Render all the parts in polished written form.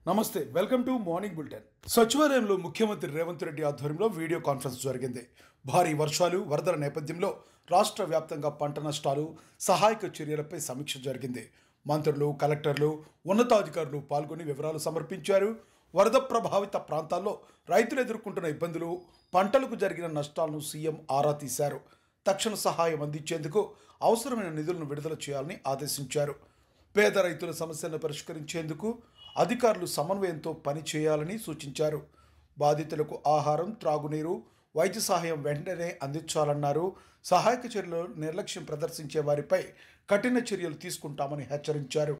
నమస్తే welcome to morning bulletin. సచివాలయంలో ముఖ్యమంత్రి రేవంత్ రెడ్డి ఆధ్వర్యంలో వీడియో కాన్ఫరెన్స్ జరిగింది. భారీ వర్షాలు వరదల నేపథ్యంలో రాష్ట్ర వ్యాప్తంగా పంట నష్టాలు సహాయక చర్యలపై సమీక్ష జరిగింది. మంత్రులు, కలెక్టర్లు, ఉన్నతాధికారులు పాల్గొని వివరాలు సమర్పించారు. వరద ప్రభావిత ప్రాంతాల్లో రైతులు ఎదుర్కొంటున్న ఇబ్బందులు, పంటలకు జరిగిన నష్టాలను సీఎం ఆరా తీశారు. తక్షణ సహాయం అందించేందుకు అవసరమైన నిధులను విడుదల చేయాలని ఆదేశించారు. పేద రైతుల సమస్యలను పరిష్కరించేందుకు అధికారులు సమన్వయంతో పనిచేయాలని సూచించారు. బాధితులకు ఆహారం, త్రాగునీరు, వైద్య సహాయం వెంటనే అందించాలన్నారు. సహాయక చర్యలు నిర్లక్ష్యం ప్రదర్శించే వారిపై కఠిన చర్యలు తీసుకుంటామని హెచ్చరించారు.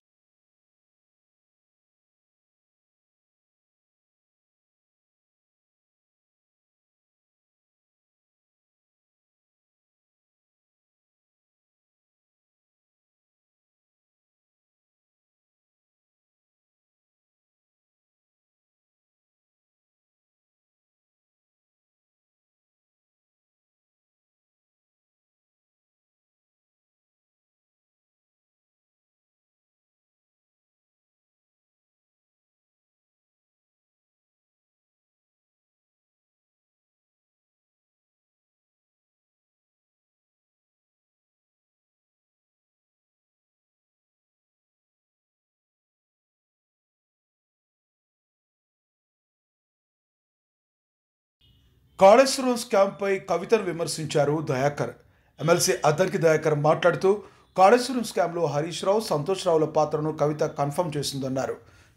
కాళేశ్వరం స్కామ్పై కవితను విమర్శించారు దయాకర్. ఎమ్మెల్సీ అద్దంకి దయాకర్ మాట్లాడుతూ కాళేశ్వరం స్కామ్లో హరీష్ రావు, సంతోష్ రావుల పాత్రను కవిత కన్ఫర్మ్ చేసిందన్నారు.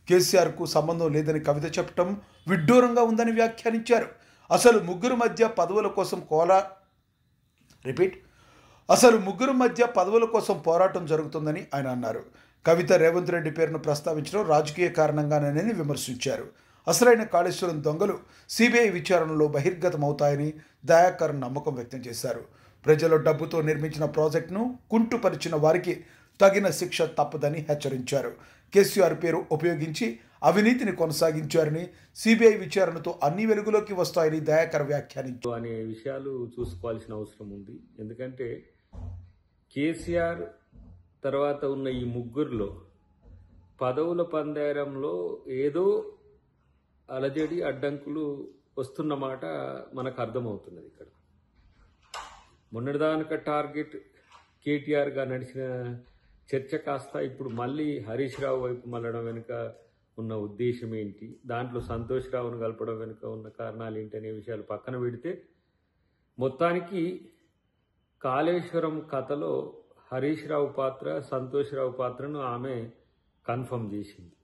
కేసీఆర్కు సంబంధం లేదని కవిత చెప్పడం విడ్డూరంగా ఉందని వ్యాఖ్యానించారు. అసలు ముగ్గురు మధ్య పదవుల కోసం పోరాటం జరుగుతుందని ఆయన అన్నారు. కవిత రేవంత్ రెడ్డి పేరును ప్రస్తావించడం రాజకీయ కారణంగానే విమర్శించారు. అసలైన కాళేశ్వరం దొంగలు సిబిఐ విచారణలో బహిర్గతమవుతాయని దయాకర్ నమ్మకం వ్యక్తం చేశారు. ప్రజల డబ్బుతో నిర్మించిన ప్రాజెక్టును కుంటుపరిచిన వారికి తగిన శిక్ష తప్పదని హెచ్చరించారు. కేసీఆర్ పేరు ఉపయోగించి అవినీతిని కొనసాగించారని, సిబిఐ విచారణతో అన్ని వెలుగులోకి వస్తాయని దయాకర్ వ్యాఖ్యానించారు. అనే విషయాలు చూసుకోవాల్సిన అవసరం ఉంది. ఎందుకంటే కేసీఆర్ తర్వాత ఉన్న ఈ ముగ్గురులో పదవుల పందేరంలో ఏదో అలజడి, అడ్డంకులు వస్తున్నమాట మనకు అర్థమవుతున్నది. ఇక్కడ మొన్నటిదానిక టార్గెట్ కేటీఆర్గా నడిచిన చర్చ కాస్త ఇప్పుడు మళ్ళీ హరీష్ రావు వైపు మళ్ళడం వెనుక ఉన్న ఉద్దేశం ఏంటి, దాంట్లో సంతోష్ రావును కలపడం వెనుక ఉన్న కారణాలు ఏంటి అనే విషయాలు పక్కన పెడితే, మొత్తానికి కాళేశ్వరం కథలో హరీష్ రావు పాత్ర, సంతోష్ రావు పాత్రను ఆమె కన్ఫర్మ్ చేసింది.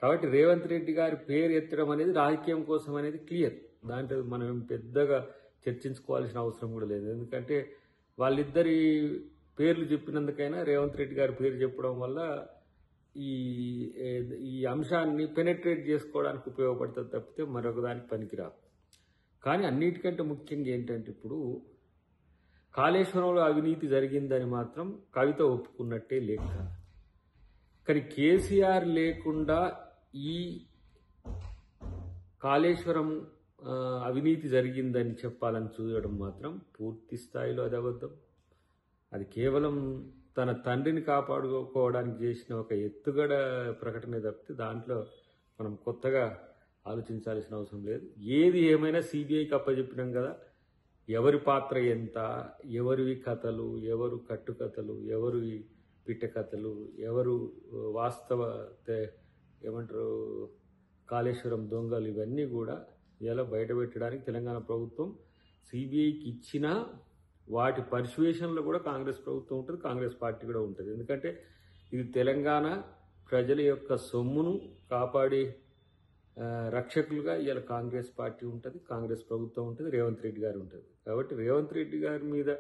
కాబట్టి రేవంత్ రెడ్డి గారి పేరు ఎత్తడం అనేది రాజకీయం కోసం అనేది క్లియర్. దాంట్లో మనం పెద్దగా చర్చించుకోవాల్సిన అవసరం కూడా లేదు. ఎందుకంటే వాళ్ళిద్దరి పేర్లు చెప్పినందుకైనా రేవంత్ రెడ్డి గారి పేరు చెప్పడం వల్ల ఈ అంశాన్ని పెనెట్రేట్ చేసుకోవడానికి ఉపయోగపడుతుంది తప్పితే మరొక దానికి పనికిరాదు. కానీ అన్నిటికంటే ముఖ్యంగా ఏంటంటే, ఇప్పుడు కాళేశ్వరంలో అవినీతి జరిగిందని మాత్రం కవిత ఒప్పుకున్నట్టే లెక్క. కానీ కేసీఆర్ లేకుండా ఈ కాళేశ్వరం అవినీతి జరిగిందని చెప్పాలని చూడడం మాత్రం పూర్తి స్థాయిలో అది అబద్ధం. అది కేవలం తన తండ్రిని కాపాడుకోవడానికి చేసిన ఒక ఎత్తుగడ ప్రకటన తప్పితే దాంట్లో మనం కొత్తగా ఆలోచించాల్సిన అవసరం లేదు. ఏది ఏమైనా సిబిఐకి అప్పచెప్పినాం కదా. ఎవరి పాత్ర ఎంత, ఎవరివి కథలు, ఎవరు కట్టుకథలు, ఎవరు పిట్ట కథలు, ఎవరు వాస్తవ ఏమంటారు కాళేశ్వరం దొంగలు, ఇవన్నీ కూడా ఇలా బయటపెట్టడానికి తెలంగాణ ప్రభుత్వం సిబిఐకి ఇచ్చిన వాటి పర్సువేషన్లో కూడా కాంగ్రెస్ ప్రభుత్వం ఉంటుంది, కాంగ్రెస్ పార్టీ కూడా ఉంటుంది. ఎందుకంటే ఇది తెలంగాణ ప్రజల యొక్క సొమ్మును కాపాడే రక్షకులుగా ఇలా కాంగ్రెస్ పార్టీ ఉంటుంది, కాంగ్రెస్ ప్రభుత్వం ఉంటుంది, రేవంత్ రెడ్డి గారు ఉంటుంది. కాబట్టి రేవంత్ రెడ్డి గారి మీద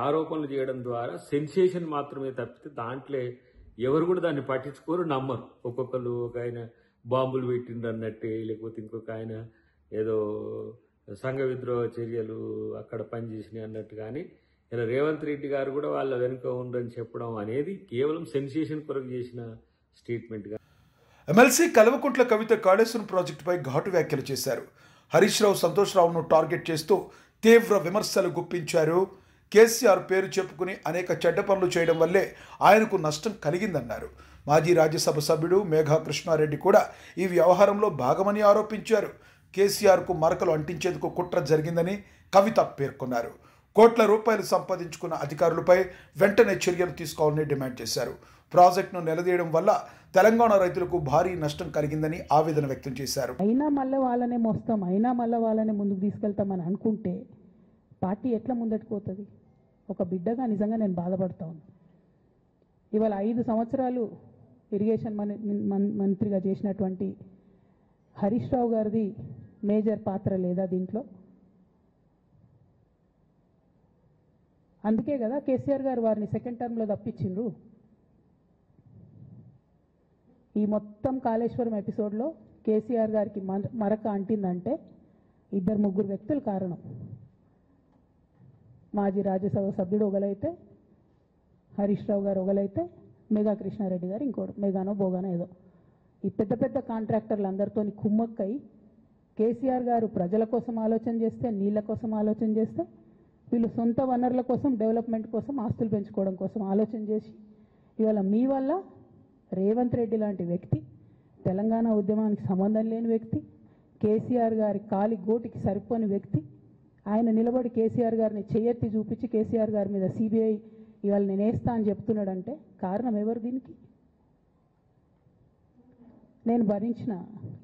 ఆరోపణలు చేయడం ద్వారా సెన్సేషన్ మాత్రమే తప్పితే దాంట్లో ఎవరు కూడా దాన్ని పట్టించుకోరు, నమ్మరు. ఒక్కొక్కరు ఒక ఆయన బాంబులు పెట్టిండ్రు అన్నట్టే, లేకపోతే ఇంకొక ఆయన ఏదో సంఘ విద్రోహ చర్యలు అక్కడ పనిచేసినాయి అన్నట్టు. కానీ ఇలా రేవంత్ రెడ్డి గారు కూడా వాళ్ళ వెనుక ఉందని చెప్పడం అనేది కేవలం సెన్సేషన్ కొరకు చేసిన స్టేట్మెంట్గా. ఎమ్మెల్సీ కల్వకుంట్ల కవిత కాళేశ్వరం ప్రాజెక్టుపై ఘాటు వ్యాఖ్యలు చేశారు. హరీష్ రావు, సంతోష్ రావును టార్గెట్ చేస్తూ తీవ్ర విమర్శలు గుప్పించారు. కేసీఆర్ పేరు చెప్పుకుని అనేక చెడ్డ పనులు చేయడం వల్లే ఆయనకు నష్టం కలిగిందన్నారు. మాజీ రాజ్యసభ సభ్యుడు మేఘా కృష్ణారెడ్డి కూడా ఈ వ్యవహారంలో భాగమని ఆరోపించారు. కేసీఆర్కు మరకలు అంటించేందుకు కుట్ర జరిగిందని కవిత పేర్కొన్నారు. కోట్ల రూపాయలు సంపాదించుకున్న అధికారులపై వెంటనే చర్యలు తీసుకోవాలని డిమాండ్ చేశారు. ప్రాజెక్టును నిలదీయడం వల్ల తెలంగాణ రైతులకు భారీ నష్టం కలిగిందని ఆవేదన వ్యక్తం చేశారు. అయినా మళ్ళీ వాళ్ళనే మోస్తాం, అయినా మళ్ళీ వాళ్ళనే ముందుకు తీసుకెళ్తామని అనుకుంటే పార్టీ ఎట్లా ముందట్టుకుపోతుంది? ఒక బిడ్డగా నిజంగా నేను బాధపడతా ఉన్నాను. ఇవాళ 5 సంవత్సరాలు ఇరిగేషన్ మంత్రిగా చేసినటువంటి హరీష్ రావు గారిది మేజర్ పాత్ర లేదా దీంట్లో? అందుకే కదా కేసీఆర్ గారు వారిని సెకండ్ టర్మ్లో తప్పించిండ్రు. ఈ మొత్తం కాళేశ్వరం ఎపిసోడ్లో కేసీఆర్ గారికి మరక అంటిందంటే 2-3 వ్యక్తులు కారణం. మాజీ రాజ్యసభ సభ్యుడు ఒకలైతే, హరీష్ రావు గారు ఒకలైతే, మేఘా కృష్ణారెడ్డి గారు ఇంకోటి, మేఘానో బోగానో ఏదో. ఈ పెద్ద పెద్ద కాంట్రాక్టర్లు అందరితో కుమ్మక్కై కేసీఆర్ గారు ప్రజల కోసం ఆలోచన చేస్తే, నీళ్ళ కోసం ఆలోచన చేస్తే, వీళ్ళు సొంత వనరుల కోసం, డెవలప్మెంట్ కోసం, ఆస్తులు పెంచుకోవడం కోసం ఆలోచన చేసి ఇవాళ మీ వల్ల రేవంత్ రెడ్డి లాంటి వ్యక్తి, తెలంగాణ ఉద్యమానికి సంబంధం లేని వ్యక్తి, కేసీఆర్ గారి కాలి గోటికి సరిపోని వ్యక్తి, ఆయన నిలబడి కేసీఆర్ గారిని చేయెత్తి చూపించి కేసీఆర్ గారి మీద సిబిఐ ఇవాళ నేను వేస్తా అని చెప్తున్నాడంటే కారణం ఎవరు దీనికి? నేను భరించిన,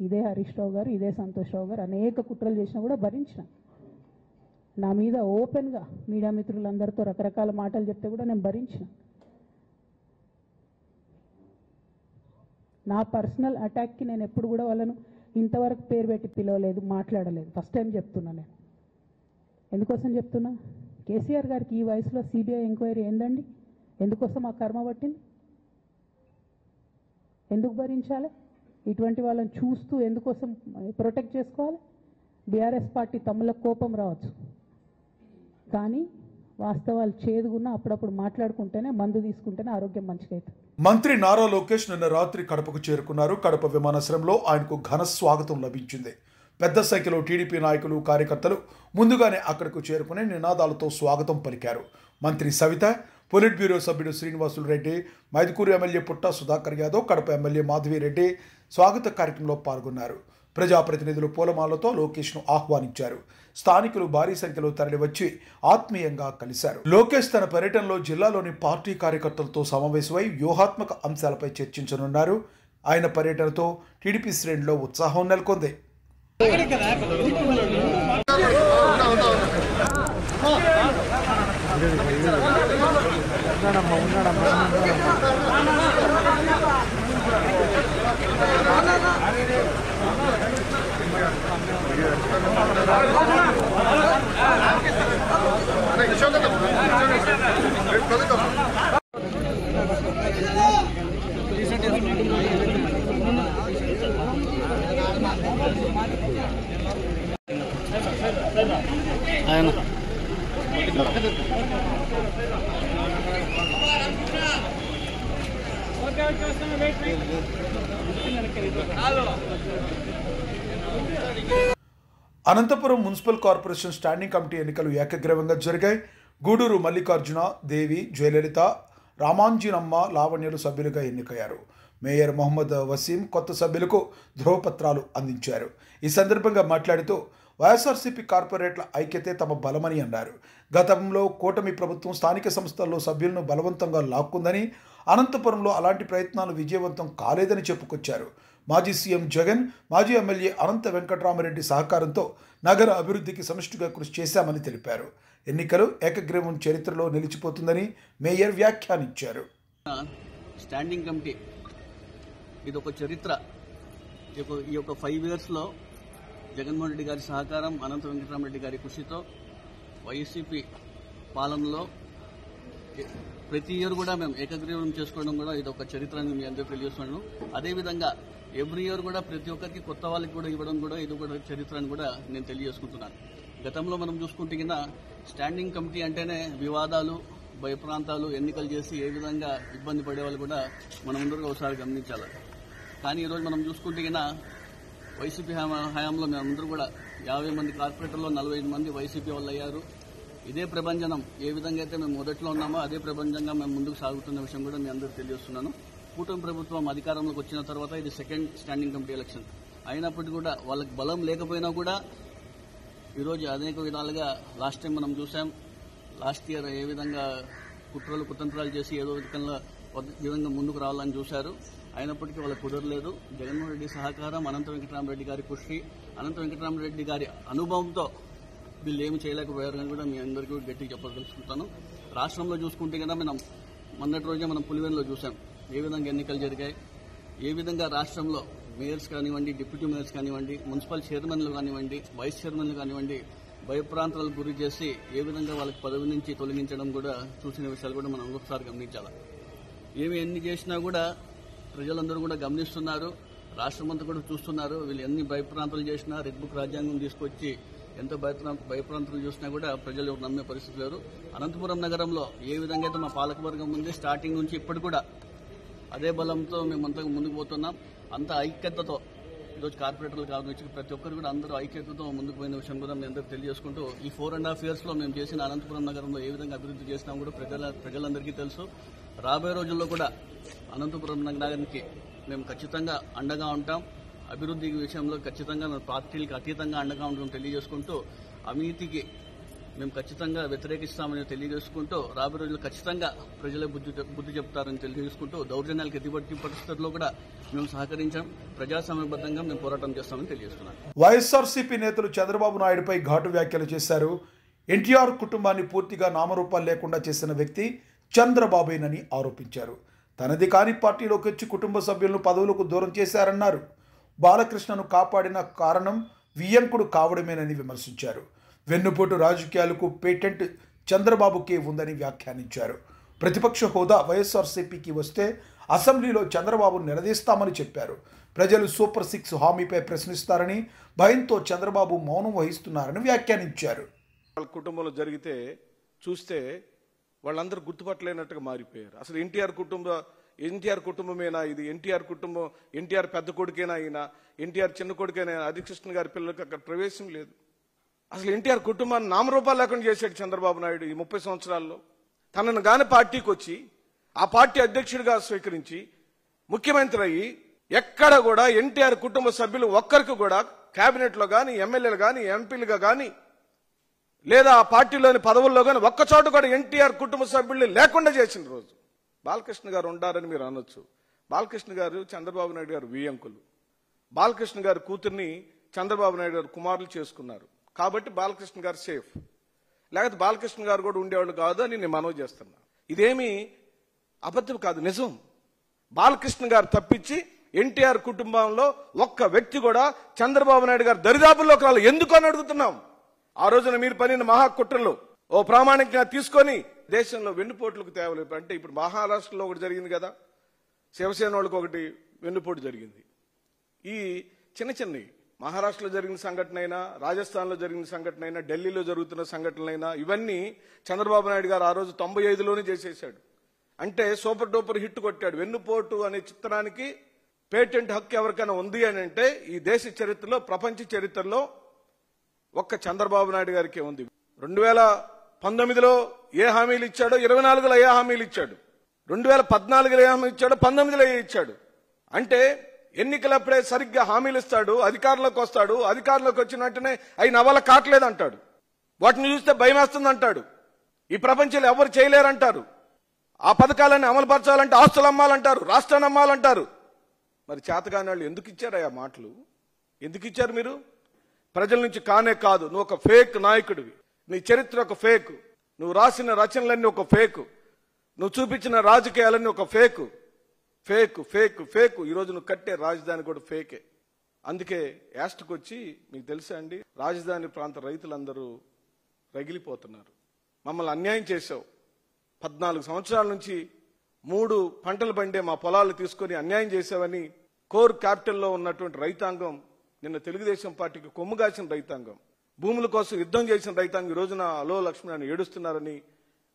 ఇదే హరీష్ రావు గారు, ఇదే సంతోష్ రావు గారు అనేక కుట్రలు చేసినా కూడా భరించిన. నా మీద ఓపెన్గా మీడియా మిత్రులందరితో రకరకాల మాటలు చెప్తే కూడా నేను భరించిన. నా పర్సనల్ అటాక్కి నేను ఎప్పుడు కూడా వాళ్ళను ఇంతవరకు పేరు పెట్టి పిలవలేదు, మాట్లాడలేదు. ఫస్ట్ టైం చెప్తున్నా నేను. ఎందుకోసం చెప్తున్నా? కేసీఆర్ గారికి ఈ వయసులో సిబిఐ ఎంక్వైరీ ఏందండి? ఎందుకోసం ఆ కర్మ పట్టింది? ఎందుకు భరించాలి? ఇటువంటి వాళ్ళని చూస్తూ ఎందుకోసం ప్రొటెక్ట్ చేసుకోవాలి? బీఆర్ఎస్ పార్టీ తమ్ముల కోపం రావచ్చు, కానీ వాస్తవాలు చేదుగున్నా అప్పుడప్పుడు మాట్లాడుకుంటేనే, మందు తీసుకుంటేనే ఆరోగ్యం మంచిగా అవుతుంది. మంత్రి నారా లోకేష్ నిన్న రాత్రి కడపకు చేరుకున్నారు. కడప విమానాశ్రయంలో ఆయనకు ఘన స్వాగతం లభించింది. పెద్ద సంఖ్యలో టీడీపీ నాయకులు, కార్యకర్తలు ముందుగానే అక్కడకు చేరుకుని నినాదాలతో స్వాగతం పలికారు. మంత్రి సవిత, పొలిట్ బ్యూరో సభ్యుడు శ్రీనివాసులు రెడ్డి, మైదుకూరు ఎమ్మెల్యే పుట్ట సుధాకర్ యాదవ్, కడప ఎమ్మెల్యే మాధవిరెడ్డి స్వాగత కార్యక్రమంలో పాల్గొన్నారు. ప్రజాప్రతినిధులు పూలమాలతో లోకేష్ను ఆహ్వానించారు. స్థానికులు భారీ సంఖ్యలో తరలివచ్చి ఆత్మీయంగా కలిశారు. లోకేష్ తన పర్యటనలో జిల్లాలోని పార్టీ కార్యకర్తలతో సమావేశమై వ్యూహాత్మక అంశాలపై చర్చించనున్నారు. ఆయన పర్యటనతో టీడీపీ శ్రేణిలో ఉత్సాహం నెలకొంది. Anantapuram municipal corporation standing committee ఎన్నికలు ఏకగ్రీవంగా జరిగాయి. గూడూరు మల్లికార్జున, దేవి, జయలలిత, రామాంజనమ్మ, లావణ్యలు సభ్యులుగా ఎన్నికయ్యారు. మేయర్ మొహమ్మద్ వసీం కొత్త సభ్యులకు ధ్రువపత్రాలు అందించారు. ఈ సందర్భంగా మాట్లాడుతూ వైఎస్ఆర్సీపీ కార్పొరేట్ల ఐక్యతే తమ బలమని అన్నారు. గతంలో కూటమి ప్రభుత్వం స్థానిక సంస్థల్లో సభ్యులను బలవంతంగా లాక్కుందని, అనంతపురంలో అలాంటి ప్రయత్నాలు విజయవంతం కాలేదని చెప్పుకొచ్చారు. మాజీ సీఎం జగన్, మాజీ ఎమ్మెల్యే అనంత వెంకటరామరెడ్డి సహకారంతో నగర అభివృద్ధికి సమిష్టిగా కృషి చేశామని తెలిపారు. ఎన్నికలు ఏకగ్రీవం చరిత్రలో నిలిచిపోతుందని మేయర్ వ్యాఖ్యానించారు. స్టాండింగ్ కమిటీ ఇది ఒక చరిత్ర. ఈ యొక్క 5 ఇయర్స్లో జగన్మోహన్ రెడ్డి గారి సహకారం, అనంత వెంకటరామరెడ్డి గారి కృషితో వైసీపీ పాలనలో ప్రతి ఇయర్ కూడా మేము ఏకగ్రీవం చేసుకోవడం కూడా ఇది ఒక చరిత్ర అని మీ అందరూ తెలియజేస్తున్నాను. అదేవిధంగా ఎవ్రీ ఇయర్ కూడా ప్రతి ఒక్కరికి కొత్త వాళ్ళకి కూడా ఇవ్వడం కూడా ఇది కూడా చరిత్ర అని కూడా నేను తెలియజేసుకుంటున్నాను. గతంలో మనం చూసుకుంటే కింద స్టాండింగ్ కమిటీ అంటేనే వివాదాలు, భయప్రాంతాలు, ఎన్నికలు చేసి ఏ విధంగా ఇబ్బంది పడేవాళ్ళు కూడా మనం అందరూ ఒకసారి గమనించాలి. కానీ ఈరోజు మనం చూసుకుంటే కింద వైసీపీ హయాంలో మేమందరూ కూడా 50 మంది కార్పొరేటర్లో 45 మంది వైసీపీ వాళ్ళు అయ్యారు. ఇదే ప్రభంజనం ఏ విధంగా అయితే మేము మొదట్లో ఉన్నామో అదే ప్రభంజంగా మేము ముందుకు సాగుతున్న విషయం కూడా మీ అందరూ తెలియజేస్తున్నాను. కూటమి ప్రభుత్వం అధికారంలోకి వచ్చిన తర్వాత ఇది సెకండ్ స్టాండింగ్ కమిటీ ఎలక్షన్ అయినప్పటికీ కూడా వాళ్ళకి బలం లేకపోయినా కూడా ఈరోజు అనేక విధాలుగా లాస్ట్ టైం మనం చూసాం. లాస్ట్ ఇయర్ ఏ విధంగా కుతంత్రాలు చేసి ఏదో విధంగా ముందుకు రావాలని చూశారు. అయినప్పటికీ వాళ్ళకి కుదరలేదు. జగన్మోహన్ రెడ్డి సహకారం, అనంత వెంకటరామరెడ్డి గారి కృషి, అనంత వెంకటరామరెడ్డి గారి అనుభవంతో వీళ్ళు ఏమి చేయలేకపోయారు అని కూడా మీ అందరికీ గట్టిగా చెప్పదలుచుకుంటాను. రాష్ట్రంలో చూసుకుంటే కదా మనం మొన్నటి రోజే మనం పులివెందులో చూసాం ఏ విధంగా ఎన్నికలు జరిగాయి, ఏ విధంగా రాష్ట్రంలో మేయర్స్ కానివ్వండి, డిప్యూటీ మేయర్స్ కానివ్వండి, మున్సిపల్ చైర్మన్లు కానివ్వండి, వైస్ చైర్మన్లు కానివ్వండి భయప్రాంతాలకు గురి చేసి ఏ విధంగా వాళ్ళకి పదవి నుంచి తొలగించడం కూడా చూసిన విషయాలు కూడా మనం ఒకసారి గమనించాలి. ఎన్ని చేసినా కూడా ప్రజలందరూ కూడా గమనిస్తున్నారు, రాష్ట్రం అంతా కూడా చూస్తున్నారు. వీళ్ళు ఎన్ని భయప్రాంతాలు చేసినా, రెడ్ బుక్ రాజ్యాంగం తీసుకొచ్చి ఎంత భయప్రాంతాలు చూసినా కూడా ప్రజలు నమ్మే పరిస్థితి లేరు. అనంతపురం నగరంలో ఏ విధంగా అయితే మా పాలకవర్గం ఉంది స్టార్టింగ్ నుంచి ఇప్పటి కూడా అదే బలంతో మేమంతా ముందుకు పోతున్నాం. అంత ఐక్యతతో ఈరోజు కార్పొరేటర్లు కావచ్చు ప్రతి ఒక్కరు కూడా అందరూ ఐక్యతతో ముందుకు పోయిన విషయం కూడా మేము అందరూ తెలియజేసుకుంటూ ఈ 4.5 years మేము చేసిన అనంతపురం నగరంలో ఏ విధంగా అభివృద్ధి చేసినా కూడా ప్రజలందరికీ తెలుసు. రాబోయే రోజుల్లో కూడా అనంతపురం నగరానికి మేము ఖచ్చితంగా అండగా ఉంటాం. అభివృద్ధి విషయంలో ఖచ్చితంగా పార్టీలకు అతీతంగా అండగా ఉంటాం తెలియజేసుకుంటూ, అవినీతికి మేము ఖచ్చితంగా వ్యతిరేకిస్తామని తెలియజేసుకుంటూ, రాబోయే రోజుల్లో ఖచ్చితంగా ప్రజలే బుద్ధి చెప్తారని తెలియజేసుకుంటూ, దౌర్జన్యాలకు ఎటువంటి పరిస్థితుల్లో కూడా మేము సహకరించాం. ప్రజాస్వామ్యబద్ధంగా మేము పోరాటం చేస్తామని తెలియజేస్తున్నాం. వైఎస్ఆర్సీపీ నేతలు చంద్రబాబు నాయుడుపై ఘాటు వ్యాఖ్యలు చేశారు. ఎన్టీఆర్ కుటుంబాన్ని పూర్తిగా నామరూపాలు లేకుండా చేసిన వ్యక్తి చంద్రబాబేనని ఆరోపించారు. తనది కాని పార్టీలోకి వచ్చి కుటుంబ సభ్యులను పదవులకు దూరం చేశారన్నారు. బాలకృష్ణను కాపాడిన కారణం వియ్యంకుడు కావడమేనని విమర్శించారు. వెన్నుపోటు రాజకీయాలకు పేటెంట్ చంద్రబాబుకే ఉందని వ్యాఖ్యానించారు. ప్రతిపక్ష హోదా వైఎస్ఆర్సీపీకి వస్తే అసెంబ్లీలో చంద్రబాబును నిలదీస్తామని చెప్పారు. ప్రజలు సూపర్ 6 హామీపై ప్రశ్నిస్తారని భయంతో చంద్రబాబు మౌనం వహిస్తున్నారని వ్యాఖ్యానించారు. వాళ్ళ కుటుంబంలో జరిగితే చూస్తే వాళ్ళందరూ గుర్తుపట్టలేనట్టుగా మారిపోయారు. అసలు ఎన్టీఆర్ కుటుంబమేనా ఇది? ఎన్టీఆర్ కుటుంబం, ఎన్టీఆర్ పెద్ద కొడుకేనా అయినా, ఎన్టీఆర్ చిన్న కొడుకేనా? హరికృష్ణ గారి పిల్లలకు అక్కడ ప్రవేశం లేదు. అసలు ఎన్టీఆర్ కుటుంబాన్ని నామరూపాలు లేకుండా చేశాడు చంద్రబాబు నాయుడు ఈ 30 సంవత్సరాల్లో. తనను గాని పార్టీకి వచ్చి ఆ పార్టీ అధ్యక్షుడిగా స్వీకరించి ముఖ్యమంత్రి అయ్యి ఎక్కడ కూడా ఎన్టీఆర్ కుటుంబ సభ్యులు ఒక్కరికి కూడా కేబినెట్లో కానీ, ఎమ్మెల్యేలు కానీ, ఎంపీలుగా కానీ లేదా ఆ పార్టీలోని పదవుల్లో కానీ ఒక్కచోట కూడా ఎన్టీఆర్ కుటుంబ సభ్యుల్ని లేకుండా చేసిన రోజు. బాలకృష్ణ గారు ఉండారని మీరు అనొచ్చు. బాలకృష్ణ గారు చంద్రబాబు నాయుడు గారు వియ్యంకులు. బాలకృష్ణ గారి కూతుర్ని చంద్రబాబు నాయుడు గారు కుమారులు చేసుకున్నారు కాబట్టి బాలకృష్ణ గారు సేఫ్. లేకపోతే బాలకృష్ణ గారు కూడా ఉండేవాళ్ళు కాదు అని నేను మనవి చేస్తున్నా. ఇదేమీ అబద్ధం కాదు, నిజం. బాలకృష్ణ గారు తప్పించి ఎన్టీఆర్ కుటుంబంలో ఒక్క వ్యక్తి కూడా చంద్రబాబు నాయుడు గారు దరిదాపుల్లోకి రాలి. ఎందుకు అని అడుగుతున్నాం. ఆ రోజున మీరు పనిన మహాకుట్రలు ఓ ప్రామాణికంగా తీసుకొని దేశంలో వెన్నుపోట్లకు తేవలేదు. అంటే ఇప్పుడు మహారాష్ట్రలో ఒకటి జరిగింది కదా, శివసేన వాళ్ళకి ఒకటి వెన్నుపోటు జరిగింది. ఈ చిన్నవి మహారాష్ట్రలో జరిగిన సంఘటన అయినా, రాజస్థాన్లో జరిగిన సంఘటన అయినా, ఢిల్లీలో జరుగుతున్న సంఘటనలైనా ఇవన్నీ చంద్రబాబు నాయుడు గారు ఆ రోజు 95లోనే చేసేశాడు. అంటే సూపర్ డూపర్ హిట్ కొట్టాడు. వెన్నుపోటు అనే చిత్రానికి పేటెంట్ హక్కు ఎవరికైనా ఉంది అని అంటే ఈ దేశ చరిత్రలో, ప్రపంచ చరిత్రలో ఒక్క చంద్రబాబు నాయుడు గారికే ఉంది. 2019లో ఏ హామీలు ఇచ్చాడో 24లో ఏ హామీలు ఇచ్చాడు, 2014లో ఏ హామీ ఇచ్చాడో 19లో ఏ ఇచ్చాడు. అంటే ఎన్నికలప్పుడే సరిగ్గా హామీలు ఇస్తాడు, అధికారంలోకి వస్తాడు, అధికారంలోకి వచ్చిన వెంటనే అవి నవల కాట్లేదు అంటాడు, వాటిని చూస్తే భయం వేస్తుంది అంటాడు, ఈ ప్రపంచంలో ఎవరు చేయలేరంటారు, ఆ పథకాలన్నీ అమలుపరచాలంటే ఆస్తులు అమ్మాలంటారు, రాష్ట్రాన్ని అమ్మాలంటారు. మరి చేతగాని వాళ్ళు ఎందుకు ఇచ్చారు ఆ మాటలు? ఎందుకు ఇచ్చారు? మీరు ప్రజల నుంచి కానే కాదు, నువ్వు ఒక ఫేక్ నాయకుడివి, నీ చరిత్ర ఒక ఫేక్, నువ్వు రాసిన రచనలన్నీ ఒక ఫేక్, నువ్వు చూపించిన రాజకీయాలన్నీ ఒక ఫేక్ ఫేక్ ఫేక్ ఫేక్. ఈరోజు నువ్వు కట్టే రాజధాని కూడా ఫేకే. అందుకే యాస్ట్కి వచ్చి మీకు తెలుసా అండి, రాజధాని ప్రాంత రైతులందరూ రగిలిపోతున్నారు. మమ్మల్ని అన్యాయం చేశావు, 14 సంవత్సరాల నుంచి 3 పంటలు పండే మా పొలాలు తీసుకొని అన్యాయం చేశావని కోర్ క్యాపిటల్లో ఉన్నటువంటి రైతాంగం, నిన్న తెలుగుదేశం పార్టీకి కొమ్ముగాసిన రైతాంగం, భూముల కోసం యుద్ధం చేసిన రైతాంగం ఈ రోజున అలో లక్ష్మణ్ ఏడుస్తున్నారని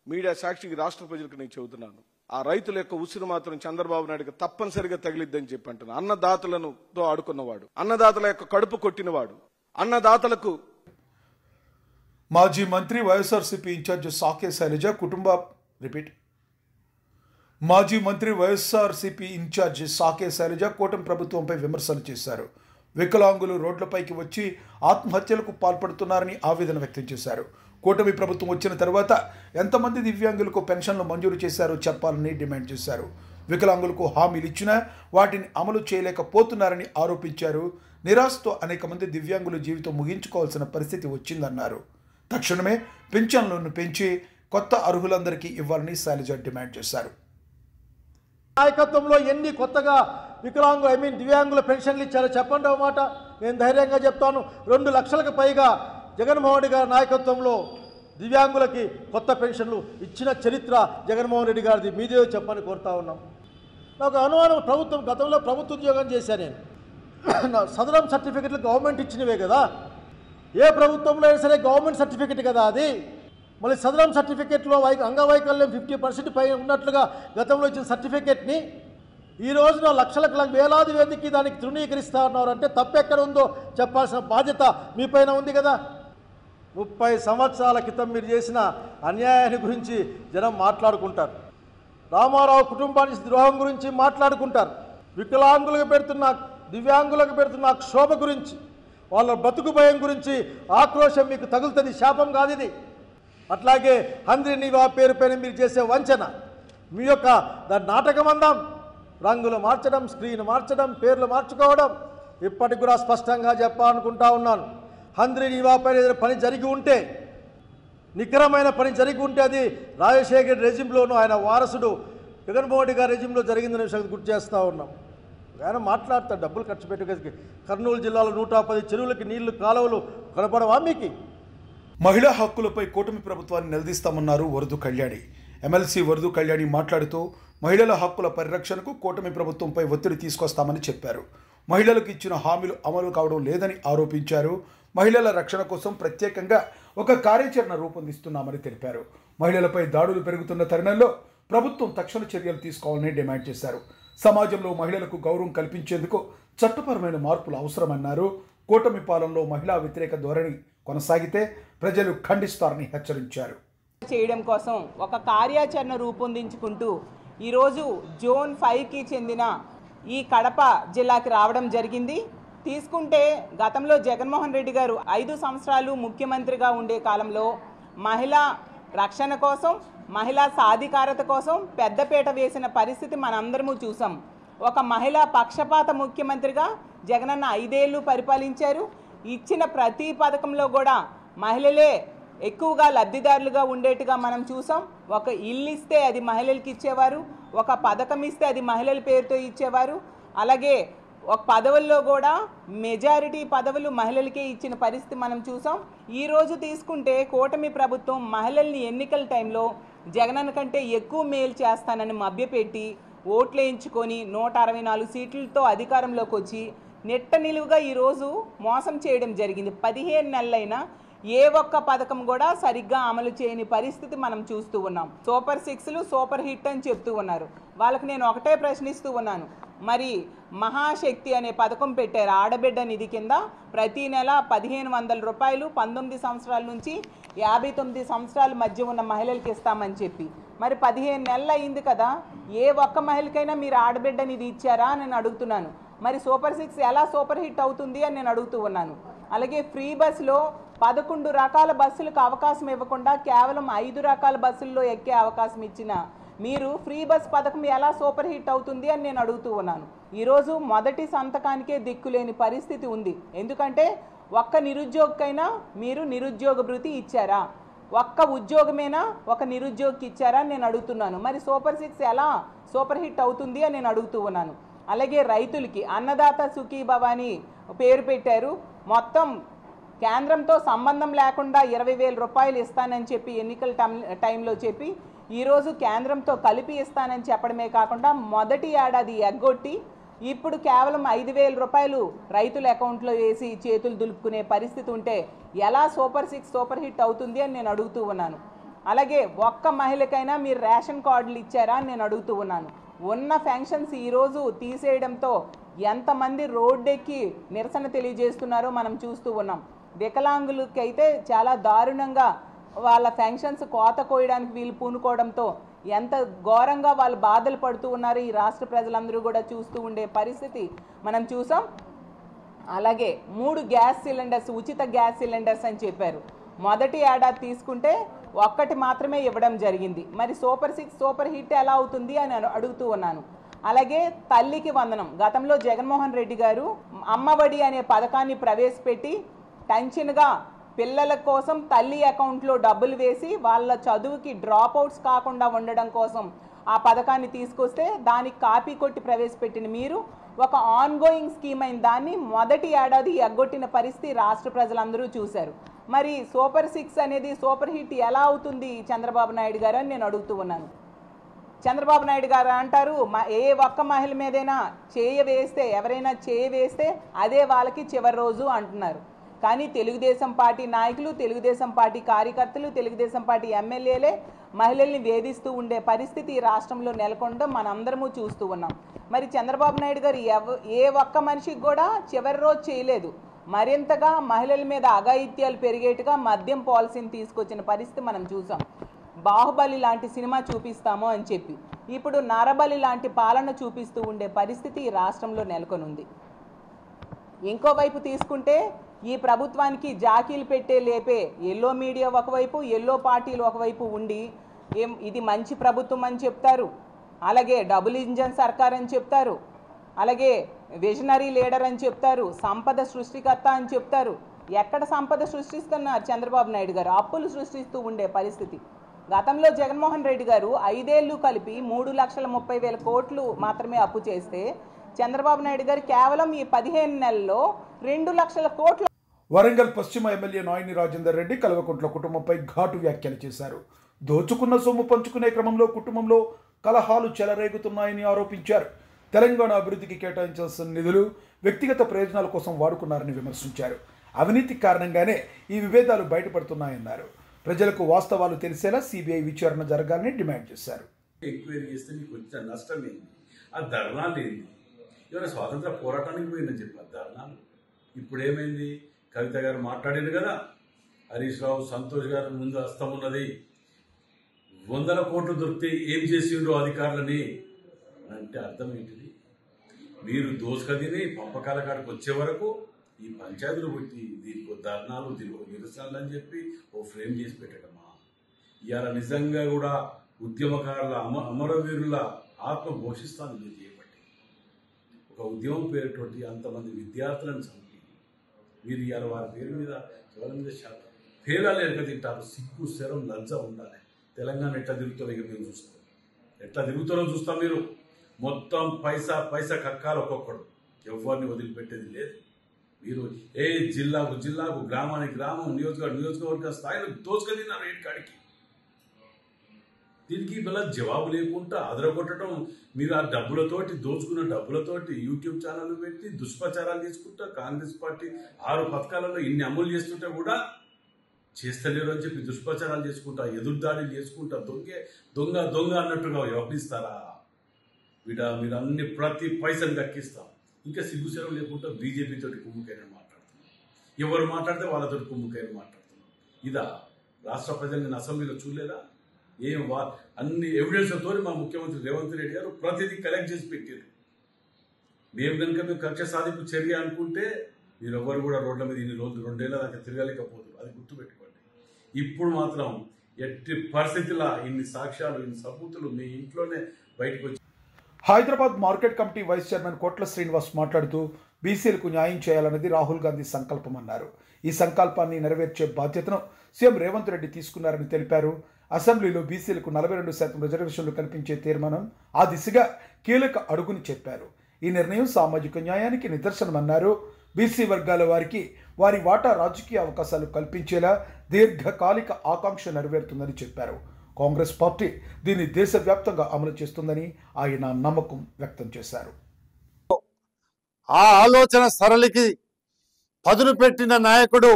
మీడియా సాక్షికి రాష్ట్ర ప్రజలకు నేను చెబుతున్నాను. ఆ రైతుల యొక్క ఉసురు మాత్రం చంద్రబాబు నాయుడుకి తప్పనిసరిగా తగిలిద్దని చెప్పి అంటున్నాను. అన్నదాతలను ఆడుకున్నవాడు, అన్నదాతల యొక్క కడుపు కొట్టినవాడు, అన్నదాతలకు. మాజీ మంత్రి వైఎస్ఆర్సీపీ ఇన్ఛార్జ్ సాకే శైలజ మాజీ మంత్రి వైఎస్ఆర్సీపీ ఇన్ఛార్జి సాకే శైలజ కూటమి ప్రభుత్వంపై విమర్శలు చేశారు. వికలాంగులు రోడ్లపైకి వచ్చి ఆత్మహత్యలకు పాల్పడుతున్నారని ఆవేదన వ్యక్తం చేశారు. కూటమి ప్రభుత్వం వచ్చిన తర్వాత ఎంతమంది దివ్యాంగులకు పెన్షన్లు మంజూరు చేశారో చెప్పాలని డిమాండ్ చేశారు. వికలాంగులకు హామీలు ఇచ్చినా వాటిని అమలు చేయలేకపోతున్నారని ఆరోపించారు. నిరాశతో అనేక మంది దివ్యాంగుల జీవితం ముగించుకోవాల్సిన పరిస్థితి వచ్చిందన్నారు. తక్షణమే పెన్షన్లను పెంచి కొత్త అర్హులందరికీ ఇవ్వాలని శైలజ డిమాండ్ చేశారు. నాయకత్వంలో ఎన్ని కొత్తగా దివ్యాంగుల పెన్షన్లు ఇచ్చారో చెప్పండి ఒక మాట. నేను ధైర్యంగా చెప్తాను, 2 లక్షలకు పైగా జగన్మోహన్ రెడ్డి గారి నాయకత్వంలో దివ్యాంగులకి కొత్త పెన్షన్లు ఇచ్చిన చరిత్ర జగన్మోహన్ రెడ్డి గారిది. మీదే చెప్పని కోరుతా ఉన్నాం. నాకు అనుమానం, గతంలో ప్రభుత్వ ఉద్యోగం చేశాను నేను. సదరం సర్టిఫికెట్లు గవర్నమెంట్ ఇచ్చినవే కదా, ఏ ప్రభుత్వంలో అయినా సరే గవర్నమెంట్ సర్టిఫికెట్ కదా అది. మళ్ళీ సదరం సర్టిఫికెట్లో అంగవైకల్యం 50% పై ఉన్నట్లుగా గతంలో ఇచ్చిన సర్టిఫికెట్ని ఈ రోజున లక్షలకు వేలాది మందికి దానికి తృణీకరిస్తా ఉన్నారంటే తప్పెక్కడ ఉందో చెప్పాల్సిన బాధ్యత మీ పైన ఉంది కదా. 30 సంవత్సరాల క్రితం మీరు చేసిన అన్యాయాన్ని గురించి జనం మాట్లాడుకుంటారు. రామారావు కుటుంబానికి ద్రోహం గురించి మాట్లాడుకుంటారు. వికలాంగులకు పెడుతున్న దివ్యాంగులకు పెడుతున్న క్షోభ గురించి, వాళ్ళ బతుకు భయం గురించి ఆక్రోశం మీకు తగులుతుంది. శాపం కాదు ఇది. అట్లాగే హంద్రినివా పేరు పైన మీరు చేసే వంచన, మీ యొక్క దాని నాటకం అందాం, రంగులు మార్చడం, స్క్రీన్ మార్చడం, పేర్లు మార్చుకోవడం, ఇప్పటికి కూడా స్పష్టంగా చెప్పాలనుకుంటా ఉన్నాను. హంద్రినివా పైన ఏదైనా పని జరిగి ఉంటే, నికరమైన పని జరిగి ఉంటే అది రాజశేఖర్ రెజిమ్లోనూ ఆయన వారసుడు జగన్మోహన్ రెడ్డి గారి రెజిమ్లో జరిగిందనే విషయం గుర్తు చేస్తూ ఉన్నాం. ఆయన మాట్లాడతాడు, డబ్బులు ఖర్చు పెట్టుకు కర్నూలు జిల్లాలో 110 చెరువులకి నీళ్లు కాలువలు కనపడవా మీకు? మహిళా హక్కులపై కూటమి ప్రభుత్వాన్ని నిలదీస్తామన్నారు వరదు కళ్యాణి. ఎమ్మెల్సీ వరదు కళ్యాణి మాట్లాడుతూ మహిళల హక్కుల పరిరక్షణకు కూటమి ప్రభుత్వంపై ఒత్తిడి తీసుకొస్తామని చెప్పారు. మహిళలకు ఇచ్చిన హామీలు అమలు కావడం లేదని ఆరోపించారు. మహిళల రక్షణ కోసం ప్రత్యేకంగా ఒక కార్యాచరణ రూపొందిస్తున్నామని తెలిపారు. మహిళలపై దాడులు పెరుగుతున్న తరుణంలో ప్రభుత్వం తక్షణ చర్యలు తీసుకోవాలని డిమాండ్ చేశారు. సమాజంలో మహిళలకు గౌరవం కల్పించేందుకు చట్టపరమైన మార్పులు అవసరమన్నారు. కూటమి పాలనలో మహిళా వ్యతిరేక ధోరణి కొనసాగితే ప్రజలు ఖండిస్తారని హెచ్చరించారు. చేయడం కోసం ఒక కార్యాచరణ రూపొందించుకుంటూ ఈరోజు జోన్ 5కి చెందిన ఈ కడప జిల్లాకి రావడం జరిగింది. తీసుకుంటే గతంలో జగన్మోహన్ రెడ్డి గారు 5 సంవత్సరాలు ముఖ్యమంత్రిగా ఉండే కాలంలో మహిళా రక్షణ కోసం, మహిళా సాధికారత కోసం పెద్దపీట వేసిన పరిస్థితి మనందరము చూసాం. ఒక మహిళా పక్షపాత ముఖ్యమంత్రిగా జగనన్న 5 ఏళ్ళు పరిపాలించారు. ఇచ్చిన ప్రతి పథకంలో కూడా మహిళలే ఎక్కువగా లబ్ధిదారులుగా ఉండేట్టుగా మనం చూసాం. ఒక ఇల్లు ఇస్తే అది మహిళలకి ఇచ్చేవారు, ఒక పథకం ఇస్తే అది మహిళల పేరుతో ఇచ్చేవారు. అలాగే ఒక పదవుల్లో కూడా మెజారిటీ పదవులు మహిళలకే ఇచ్చిన పరిస్థితి మనం చూసాం. ఈరోజు తీసుకుంటే కూటమి ప్రభుత్వం మహిళల్ని ఎన్నికల టైంలో జగనన్న కంటే ఎక్కువ మేలు చేస్తానని మభ్యపెట్టి ఓట్లు వేయించుకొని 164 సీట్లతో అధికారంలోకి వచ్చి నెట్ట నిలువుగా ఈరోజు మోసం చేయడం జరిగింది. 15 నెలలైనా ఏ ఒక్క పథకం కూడా సరిగ్గా అమలు చేయని పరిస్థితి మనం చూస్తూ ఉన్నాం. సూపర్ 6లు సూపర్ హిట్ అని చెప్తూ ఉన్నారు. వాళ్ళకి నేను ఒకటే ప్రశ్నిస్తూ ఉన్నాను, మరి మహాశక్తి అనే పథకం పెట్టారు. ఆడబిడ్డ నిధి కింద ప్రతి నెల 1500 రూపాయలు 19 సంవత్సరాల నుంచి 59 సంవత్సరాల మధ్య ఉన్న మహిళలకి ఇస్తామని చెప్పి, మరి 15 నెలలు అయింది కదా, ఏ ఒక్క మహిళకైనా మీరు ఆడబిడ్డ నిధి ఇచ్చారా అని నేను అడుగుతున్నాను. మరి సూపర్ 6 ఎలా సూపర్ హిట్ అవుతుంది అని నేను అడుగుతూ ఉన్నాను. అలాగే ఫ్రీ బస్సులో 11 రకాల బస్సులకు అవకాశం ఇవ్వకుండా కేవలం 5 రకాల బస్సుల్లో ఎక్కే అవకాశం ఇచ్చిన మీరు ఫ్రీ బస్ పథకం ఎలా సూపర్ హిట్ అవుతుంది అని నేను అడుగుతూ ఉన్నాను. ఈరోజు మొదటి సంతకానికే దిక్కులేని పరిస్థితి ఉంది. ఎందుకంటే ఒక్క నిరుద్యోగికైనా మీరు నిరుద్యోగ భృతి ఇచ్చారా? ఒక్క ఉద్యోగమేనా ఒక నిరుద్యోగికి ఇచ్చారా అని నేను అడుగుతున్నాను. మరి సూపర్ 6 ఎలా సూపర్ హిట్ అవుతుంది అని నేను అడుగుతూ ఉన్నాను. అలాగే రైతులకి అన్నదాత సుఖీభవ అని పేరు పెట్టారు. మొత్తం కేంద్రంతో సంబంధం లేకుండా 20,000 రూపాయలు ఇస్తానని చెప్పి ఎన్నికల టైంలో చెప్పి ఈరోజు కేంద్రంతో కలిపి ఇస్తానని చెప్పడమే కాకుండా మొదటి ఏడాది ఎగ్గొట్టి ఇప్పుడు కేవలం 5,000 రూపాయలు రైతుల అకౌంట్లో వేసి చేతులు దులుపుకునే పరిస్థితి ఉంటే ఎలా సూపర్ 6 సూపర్ హిట్ అవుతుంది అని నేను అడుగుతూ ఉన్నాను. అలాగే ఒక్క మహిళకైనా మీరు రేషన్ కార్డులు ఇచ్చారా అని నేను అడుగుతూ ఉన్నాను. ఉన్న ఫంక్షన్స్ ఈరోజు తీసేయడంతో ఎంతమంది రోడ్డెక్కి నిరసన తెలియజేస్తున్నారో మనం చూస్తూ ఉన్నాం. వికలాంగులకైతే చాలా దారుణంగా వాళ్ళ ఫంక్షన్స్ కోత కోయడానికి వీళ్ళు పూనుకోవడంతో ఎంత ఘోరంగా వాళ్ళు బాధలు పడుతూ ఉన్నారు ఈ రాష్ట్ర ప్రజలందరూ కూడా చూస్తూ ఉండే పరిస్థితి మనం చూసాం. అలాగే 3 గ్యాస్ సిలిండర్స్, ఉచిత గ్యాస్ సిలిండర్స్ అని చెప్పారు. మొదటి ఏడాది తీసుకుంటే ఒక్కటి మాత్రమే ఇవ్వడం జరిగింది. మరి సూపర్ 6 సూపర్ హిట్ ఎలా అవుతుంది అని అడుగుతూ ఉన్నాను. అలాగే తల్లికి వందనం, గతంలో జగన్మోహన్ రెడ్డి గారు అమ్మఒడి అనే పథకాన్ని ప్రవేశపెట్టి టెన్షన్గా పిల్లల కోసం తల్లి అకౌంట్లో డబ్బులు వేసి వాళ్ళ చదువుకి డ్రాప్ అవుట్స్ కాకుండా ఉండడం కోసం ఆ పథకాన్ని తీసుకొస్తే దానికి కాపీ కొట్టి ప్రవేశపెట్టిన మీరు ఒక ఆన్గోయింగ్ స్కీమ్ అయిన దాన్ని మొదటి ఏడాది ఎగ్గొట్టిన పరిస్థితి రాష్ట్ర ప్రజలందరూ చూశారు. మరి సూపర్ 6 అనేది సూపర్ హిట్ ఎలా అవుతుంది చంద్రబాబు నాయుడు గారు అని నేను అడుగుతూ ఉన్నాను. చంద్రబాబు నాయుడు గారు అంటారు ఏ ఒక్క మహిళ మీదైనా ఎవరైనా చేయి వేస్తే అదే వాళ్ళకి చివరి రోజు అంటున్నారు. కానీ తెలుగుదేశం పార్టీ నాయకులు, తెలుగుదేశం పార్టీ కార్యకర్తలు, తెలుగుదేశం పార్టీ ఎమ్మెల్యేలే మహిళల్ని వేధిస్తూ ఉండే పరిస్థితి రాష్ట్రంలో నెలకొనడం మనందరము చూస్తూ ఉన్నాం. మరి చంద్రబాబు నాయుడు గారు ఏ ఒక్క మనిషికి కూడా చివరి రోజు చేయలేదు. మరింతగా మహిళల మీద అఘాయిత్యాలు పెరిగేట్టుగా మద్యం పాలసీని తీసుకొచ్చిన పరిస్థితి మనం చూసాం. బాహుబలి లాంటి సినిమా చూపిస్తాము అని చెప్పి ఇప్పుడు నరబలి లాంటి పాలన చూపిస్తూ ఉండే పరిస్థితి ఈ రాష్ట్రంలో నెలకొనుంది. ఇంకోవైపు తీసుకుంటే ఈ ప్రభుత్వానికి జాకీలు పెట్టే లేపే ఎల్లో మీడియా ఒకవైపు, ఎల్లో పార్టీలు ఒకవైపు ఉండి ఇది మంచి ప్రభుత్వం అని చెప్తారు, అలాగే డబుల్ ఇంజన్ సర్కార్ అని చెప్తారు, అలాగే విజనరీ లీడర్ అని చెప్తారు, సంపద సృష్టికర్త అని చెప్తారు. ఎక్కడ సంపద సృష్టిస్తున్నారు చంద్రబాబు నాయుడు గారు? అప్పులు సృష్టిస్తూ ఉండే పరిస్థితి. గతంలో జగన్మోహన్ రెడ్డి గారు 5 ఏళ్ళు కలిపి 3,30,000 కోట్లు మాత్రమే అప్పు చేస్తే చంద్రబాబు నాయుడు గారు కేవలం ఈ 15 నెలల్లో 2 లక్షల కోట్లు. వరంగల్ పశ్చిమ ఎమ్మెల్యే నాయని రాజేందర్ రెడ్డి కల్వకుంట్ల కుటుంబంపై ఘాటు వ్యాఖ్యలు చేశారు. దోచుకున్న సొమ్ము పంచుకునే క్రమంలో కుటుంబంలో కలహాలు చెలరేగుతున్నాయని ఆరోపించారు. తెలంగాణ అభివృద్ధికి కేటాయించాల్సిన నిధులు వ్యక్తిగత ప్రయోజనాల కోసం వాడుకున్నారని విమర్శించారు. అవినీతి కారణంగానే ఈ విభేదాలు బయటపడుతున్నాయన్నారు. ప్రజలకు వాస్తవాలు తెలిసేలా సిబిఐ విచారణ జరగాలని డిమాండ్ చేశారు. ఎంక్వైరీ చేస్తే మీకు వచ్చిన నష్టం ఏంటి? ఆ ధర్నాలు ఏంటి? ఇవాళ స్వాతంత్ర పోరాటానికి పోయిందని చెప్పారు ధర్నాలు. ఇప్పుడు ఏమైంది? కవిత గారు మాట్లాడారు కదా, హరీష్ రావు, సంతోష్ గారు ముందు హస్తం ఉన్నది, 100 కోట్లు దొరికితే ఏం చేసిండ్రో అధికారులని అంటే అర్థం ఏంటిది? మీరు దోసుకదిని పంపకాల కాడికి వచ్చే వరకు ఈ పంచాయతీలు పెట్టి దీనికి ధర్నాలు, దీనికి నిరసనలు అని చెప్పి ఓ ఫ్రేమ్ చేసి పెట్టడమా? ఇవాళ నిజంగా కూడా ఉద్యమకారుల అమరవీరుల ఆత్మ పోషిస్తాను మీరు చేయబట్టి. ఒక ఉద్యమం పేరుతోటి అంతమంది విద్యార్థులను చంపి మీరు ఇవాళ వారి పేరు మీద ఎవరి మీద పేలాలు ఎరగ తింటారు. సిగ్గు, శరం, లజ్జ ఉండాలి. తెలంగాణ ఎట్లా తిరుగుతారో ఇక మేము చూస్తాం. ఎట్లా తిరుగుతారో చూస్తాం. మీరు మొత్తం పైసా కక్కాలి ఒక్కొక్కడు, ఎవరిని వదిలిపెట్టేది లేదు. మీరు ఏ జిల్లాకు గ్రామానికి గ్రామం, నియోజకవర్గ స్థాయిలో దోచుకొని రేట్ కాడికి. దీనికి మళ్ళీ జవాబు లేకుండా అదరగొట్టడం. మీరు ఆ డబ్బులతోటి, దోచుకున్న డబ్బులతోటి యూట్యూబ్ ఛానల్ పెట్టి దుష్ప్రచారాలు చేసుకుంటా కాంగ్రెస్ పార్టీ 6 పథకాలలో ఇన్ని అమలు చేస్తుంటే కూడా చేస్తలేరు అని చెప్పి దుష్ప్రచారాలు చేసుకుంటా, ఎదురుదాడులు చేసుకుంటా, దొంగ అన్నట్టుగా వ్యవహరిస్తారా? మీరు అన్ని ప్రతి పైసలు దక్కిస్తాం. ఇంకా సిగ్గుశరం లేకుండా బీజేపీ తోటి కుమ్ముకైనా మాట్లాడుతున్నాం. ఎవరు మాట్లాడితే వాళ్ళతో కుమ్ముకైనా మాట్లాడుతున్నాం. ఇదా రాష్ట్ర ప్రజల్ని అసెంబ్లీలో చూడలేదా? అన్ని ఎవిడెన్స్లతో మా ముఖ్యమంత్రి రేవంత్ రెడ్డి గారు ప్రతిదీ కలెక్ట్ చేసి పెట్టారు. మేము కక్ష సాధింపు చర్య అనుకుంటే మీరు ఎవరు కూడా రోడ్ల మీద ఇన్ని రోజులు 2 ఏళ్ల దాకా తిరగలేకపోతున్నారు. అది గుర్తుపెట్టుకోండి. ఇప్పుడు మాత్రం ఎట్టి పరిస్థితుల్లో ఇన్ని సాక్ష్యాలు, ఇన్ని సబూతులు మీ ఇంట్లోనే బయటకు వచ్చి. Hyderabad market committee vice chairman Kotla Srinivas మాట్లాడుతూ బీసీలకు న్యాయం చేయాలన్నది రాహుల్ గాంధీ సంకల్పమన్నారు. ఈ సంకల్పాన్ని నెరవేర్చే బాధ్యతను సీఎం రేవంత్ రెడ్డి తీసుకున్నారని తెలిపారు. అసెంబ్లీలో బీసీలకు 42% రిజర్వేషన్లు కల్పించే తీర్మానం ఆ దిశగా కీలక అడుగుని చెప్పారు. ఈ నిర్ణయం సామాజిక న్యాయానికి నిదర్శనమన్నారు. బీసీ వర్గాల వారికి వారి వాటా రాజకీయ అవకాశాలు కల్పించేలా దీర్ఘకాలిక ఆకాంక్ష నెరవేరుతుందని చెప్పారు. కాంగ్రెస్ పార్టీ దీన్ని దేశవ్యాప్తంగా అమలు చేస్తుందని ఆయన నమ్మకం వ్యక్తం చేశారు. ఆ ఆలోచన సరళికి పదును పెట్టిన నాయకుడు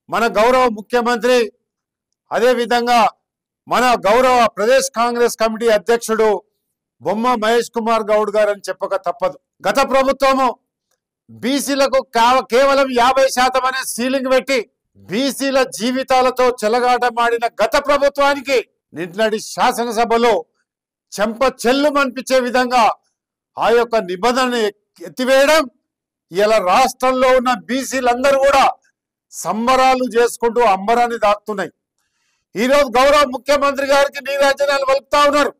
మన గౌరవ ముఖ్యమంత్రి, అదేవిధంగా మన గౌరవ ప్రదేశ్ కాంగ్రెస్ కమిటీ అధ్యక్షుడు బొమ్మ మహేష్ కుమార్ గౌడ్ గారు అని చెప్పక తప్పదు. గత ప్రభుత్వము బీసీలకు కేవలం 50% అనే సీలింగ్ పెట్టి బీసీల జీవితాలతో చెలగాటమాడిన గత ప్రభుత్వానికి నిన్నటి శాసనసభలో చెంప చెల్లుమనిపించే విధంగా ఆ యొక్క నిబంధనని ఎత్తివేయడం ఇలా రాష్ట్రంలో ఉన్న బీసీలందరూ కూడా సంబరాలు చేసుకుంటూ అంబరాన్ని దాక్కుతున్నాయి. ఈరోజు గౌరవ ముఖ్యమంత్రి గారికి నీరాజనాలు వలుపుతా ఉన్నారు.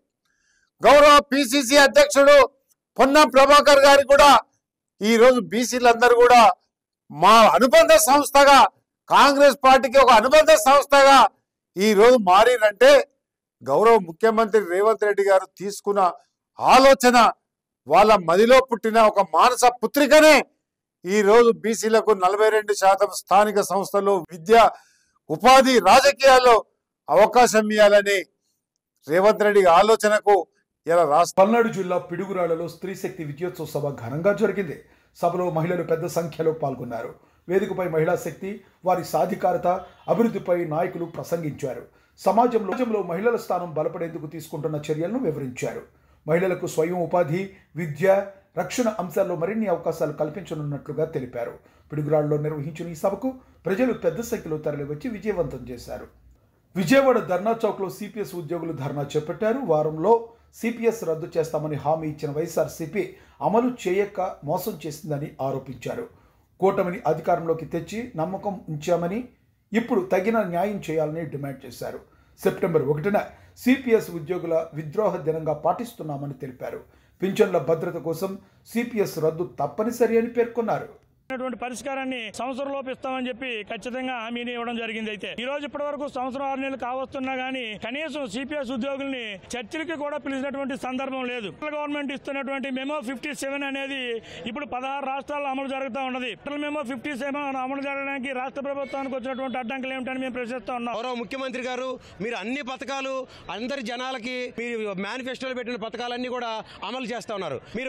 గౌరవ పిసిసి అధ్యక్షుడు పొన్నం ప్రభాకర్ గారికి కూడా ఈరోజు బీసీలందరూ కూడా మా అనుబంధ సంస్థగా కాంగ్రెస్ పార్టీకి ఒక అనుబంధ సంస్థగా ఈరోజు మారినంటే గౌరవ ముఖ్యమంత్రి రేవంత్ రెడ్డి గారు తీసుకున్న ఆలోచన, వాళ్ళ మదిలో పుట్టిన ఒక మానస పుత్రికనే ఈరోజు బీసీలకు 42% స్థానిక సంస్థల్లో విద్య, ఉపాధి, రాజకీయాల్లో అవకాశం ఇవ్వాలని రేవంత్ రెడ్డి ఆలోచనకు ఇలా పల్నాడు జిల్లా పిడుగురాళ్లలో స్త్రీ శక్తి విజయోత్సవ సభ ఘనంగా జరిగింది. సభలో మహిళలు పెద్ద సంఖ్యలో పాల్గొన్నారు. వేదికపై మహిళా శక్తి, వారి సాధికారత, అభివృద్ధిపై నాయకులు ప్రసంగించారు. సమాజంలో మహిళల స్థానం బలపడేందుకు తీసుకుంటున్న చర్యలను వివరించారు. మహిళలకు స్వయం ఉపాధి, విద్య, రక్షణ అంశాల్లో మరిన్ని అవకాశాలు కల్పించనున్నట్లుగా తెలిపారు. పిడుగురాళ్లలో నిర్వహించిన ఈ సభకు ప్రజలు పెద్ద సంఖ్యలో తరలివచ్చి విజయవంతం చేశారు. విజయవాడ ధర్నా చౌక్లో సిపిఎస్ ఉద్యోగులు ధర్నా చేపట్టారు. వారంలో సిపిఎస్ రద్దు చేస్తామని హామీ ఇచ్చిన వైఎస్ఆర్సీపీ అమలు చేయక మోసం చేసిందని ఆరోపించారు. కూటమిని అధికారంలోకి తెచ్చి నమ్మకం ఉంచామని, ఇప్పుడు తగిన న్యాయం చేయాలని డిమాండ్ చేశారు. సెప్టెంబర్ 1న సిపిఎస్ ఉద్యోగుల విద్రోహ దినంగా పాటిస్తున్నామని తెలిపారు. పింఛన్ల భద్రత కోసం సిపిఎస్ రద్దు తప్పనిసరి అని పేర్కొన్నారు. పరిష్కారాన్ని సంవత్సరం లోపు ఇస్తామని చెప్పి ఖచ్చితంగా హామీని ఇవ్వడం జరిగింది. అయితే ఈ రోజు ఇప్పటి వరకు సంవత్సరం 6 నెలలు కావస్తున్నా గానీ కనీసం సిపిఎస్ ఉద్యోగుల్ని చర్చలకి కూడా పిలిచినటువంటి సందర్భం లేదు. గవర్నమెంట్ ఇస్తున్నటువంటి మెమో 57 అనేది ఇప్పుడు 16 రాష్ట్రాల్లో అమలు జరుగుతూ ఉన్నది. మెమో 57 అమలు జరగడానికి రాష్ట్ర ప్రభుత్వానికి వచ్చినటువంటి అడ్డంకులు ఏమిటని మేము ప్రశ్నిస్తా ఉన్నాం. గౌరవ ముఖ్యమంత్రి గారు, మీరు అన్ని పథకాలు అందరి జనాలకి మీరు మేనిఫెస్టోలో పెట్టిన పథకాలన్నీ కూడా అమలు చేస్తా ఉన్నారు. మీరు